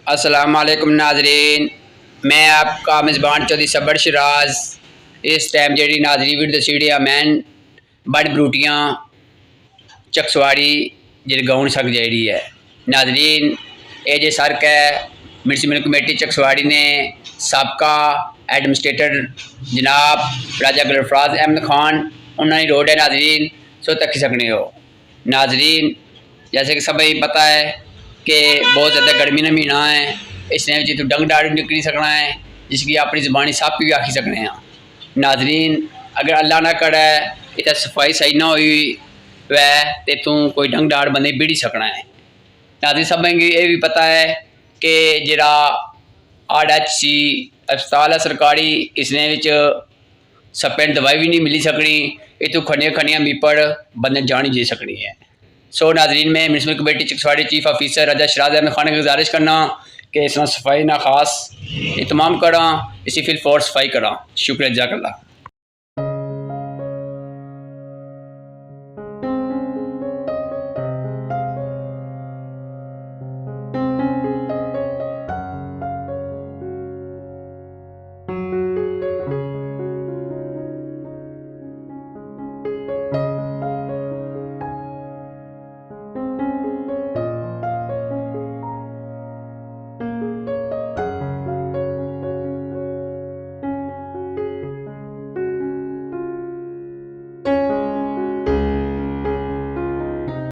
अस्सलाम वालेकुम नाजरीन, मैं आपका मेज़बान चौधरी सबर शराज। इस टाइम जी नाजरी वीडियो दसी मैन बड़ बरूटियाँ चकसवाड़ी जलगाउन सड़क जी है नाजरीन। ये जो सड़क है म्यूनसिपल कमेटी चकसवाड़ी ने सबका एडमिनिस्ट्रेटर जनाब राजा गुलफराज अहमद खान उन्होंने रोड है नाजरीन, सो तक सकने हो नाजरीन। जैसे कि सभी पता है कि बहुत ज़्यादा गर्मी का महीना है, इसने तो डंग डाड़ निकली सकना है, जिसकी अपनी ज़बानी सप भी आखी सकने हैं नाजरीन। अगर अल्लाह ना करे इतना सफाई सही ना हुई वै तो तू कोई डंग डाड़ बंदे बिड़ी सकना है नाजरीन। सब ये भी पता है कि जरा RHC अस्पताल है सरकारी, इसने सप्पे दवाई भी नहीं मिली सकनी, इतों खनिया खनिया मीपड़ बंदे जानी जी सकनी है। सो नाजरीन में म्यूनसिपल कमेटी चकसवाड़ी चीफ ऑफिसर राजा शराज अहमद खान की गुजारिश करना कि इसमें सफाई ना खास इतमाम करा, इसी फिल फोर्स सफाई करा। शुक्रिया जज़ाकल्लाह।